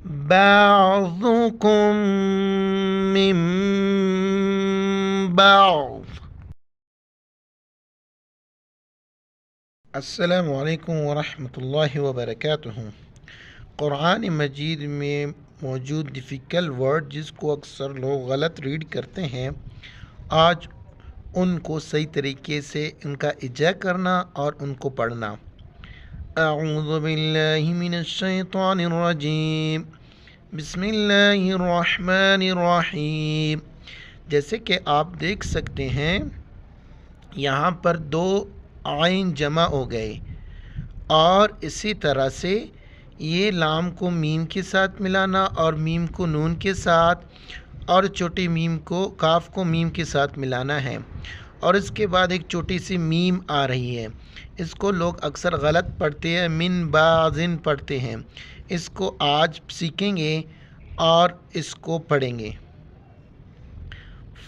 بعضكم من بعض۔ السلام علیکم ورحمۃ اللہ وبرکاتہ۔ قرآن مجید میں موجود ڈیفیکلٹ ورڈ جس کو اکثر لوگ غلط ریڈ کرتے ہیں، آج ان کو صحیح طریقے سے ان کا اجرا کرنا اور ان کو پڑھنا۔ اعوذ باللہ من الشیطان الرجیم، بسم اللہ الرحمن الرحیم۔ جیسے کہ آپ دیکھ سکتے ہیں یہاں پر دو عین جمع ہو گئے، اور اسی طرح سے یہ لام کو میم کے ساتھ ملانا اور میم کو نون کے ساتھ اور چھوٹی میم کو کاف کو میم کے ساتھ ملانا ہے، اور اس کے بعد ایک چھوٹی سی میم آ رہی ہے۔ اس کو لوگ اکثر غلط پڑھتے ہیں، من بعضن پڑھتے ہیں۔ اس کو آج سیکھیں گے اور اس کو پڑھیں گے۔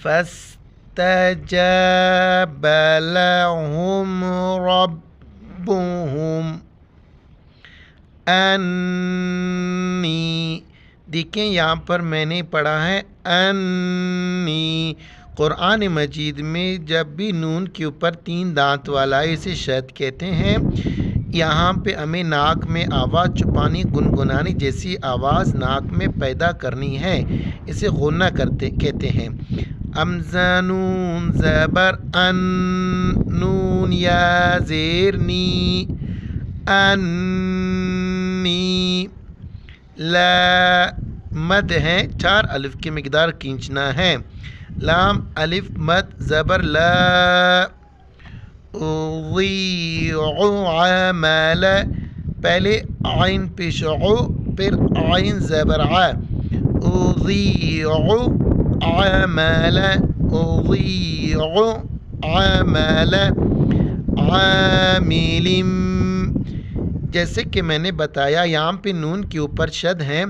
فَاسْتَجَابَ لَهُمْ رَبُّهُمْ أَنِّي۔ دیکھیں یہاں پر میں نے پڑھا ہے انی۔ قرآن مجید میں جب بھی نون کے اوپر 3 دانت والا ہے اسے شد کہتے ہیں۔ یہاں پہ ہمیں ناک میں آواز چھپانی، گنگنانی جیسی آواز ناک میں پیدا کرنی ہے، اسے غنہ کہتے ہیں۔ امزا نون زبر ان، نون یا زیر نی، انی۔ لا مد ہے، 4 الف کی مقدار کھینچنا ہے۔ لام الف مد زبر لا، اضیع عمل، پہلے عین پیش عو پھر عین زبر ع، اضیع عمل، اضیع عمل عامل۔ جیسے کہ میں نے بتایا یہاں پہ نون کے اوپر شد ہے،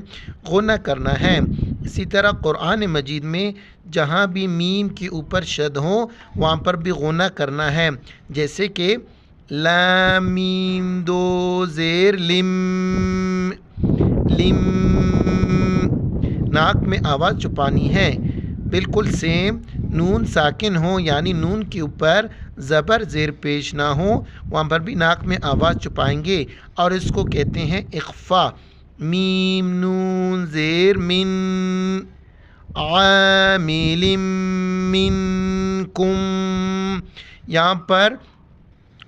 غنہ کرنا ہے۔ اسی طرح قرآن مجید میں جہاں بھی میم کے اوپر شد ہو وہاں پر بھی غنہ کرنا ہے، جیسے کہ لام میم دو زیر لم، لم۔ ناک میں آواز چھپانی ہے، بالکل سیم۔ نون ساکن ہو یعنی نون کے اوپر زبر زیر پیش نہ ہو وہاں پر بھی ناک میں آواز چھپائیں گے، اور اس کو کہتے ہیں اخفا۔ میم نون زیر من، عامل منکم۔ یہاں پر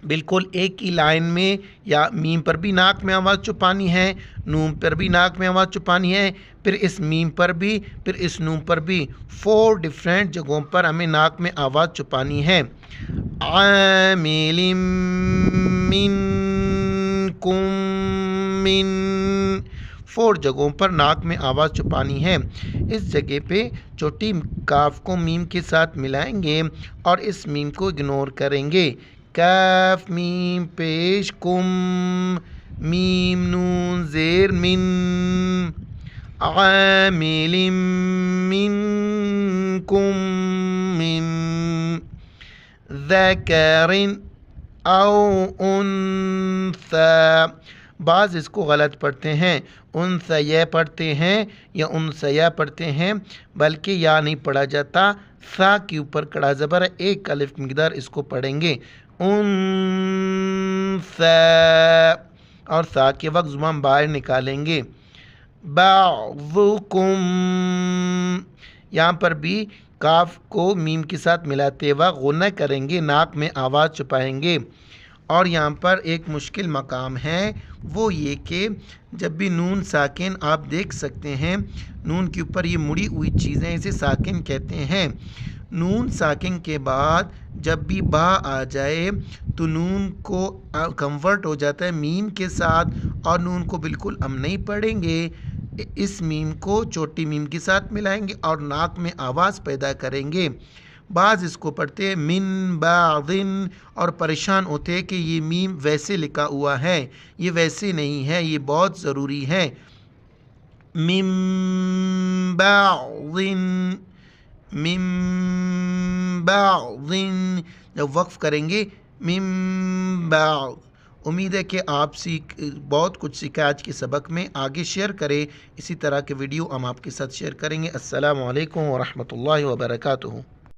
بالکل ایک ہی لائن میں یا میم پر بھی ناک میں آواز چھپانی ہے، نون پر بھی ناک میں آواز چھپانی ہے، پھر اس میم پر بھی، پھر اس نون پر بھی، 4 ڈفرینٹ جگہوں پر ہمیں ناک میں آواز چھپانی ہے۔ عامل منکم، من، 4 جگہوں پر ناک میں آواز چھپانی ہے۔ اس جگہ پہ چھوٹی کاف کو میم کے ساتھ ملائیں گے اور اس میم کو اگنور کریں گے۔ کاف میم پیش کم، میم نون زیر من، عامل منکم، من، ذکر او انثی۔ بعض اس کو غلط پڑھتے ہیں، انثی پڑھتے ہیں یا انثیا پڑھتے ہیں، بلکہ یا نہیں پڑھا جاتا، ثا کے اوپر کڑا زبر ہے، 1 الف مقدار اس کو پڑھیں گے انثی، اور ثا کے وقت زبان باہر نکالیں گے۔ بعضکم، یہاں پر بھی کاف کو میم کے ساتھ ملاتے وقت غنہ کریں گے، ناک میں آواز چھپائیں گے۔ اور یہاں پر ایک مشکل مقام ہے، وہ یہ کہ جب بھی نون ساکن آپ دیکھ سکتے ہیں نون کے اوپر یہ مڑی ہوئی چیزیں اسے ساکن کہتے ہیں۔ نون ساکن کے بعد جب بھی با آ جائے تو نون کو کنورٹ ہو جاتا ہے میم کے ساتھ، اور نون کو بالکل ہم نہیں پڑھیں گے، اس میم کو چھوٹی میم کے ساتھ ملائیں گے اور ناک میں آواز پیدا کریں گے۔ بعض اس کو پڑھتے ہیں من بعضن اور پریشان ہوتے ہیں کہ یہ میم ویسے لکھا ہوا ہے، یہ ویسے نہیں ہے، یہ بہت ضروری ہے۔ من بعضن، من بعضن، جب وقف کریں گے من بعض، امید ہے کہ آپ بہت کچھ سیکھا آج کے سبق میں. آگے شیئر کریں، اسی طرح کے ویڈیو ہم آپ کے ساتھ شیئر کریں گے. السلام علیکم ورحمۃ اللہ وبرکاتہ.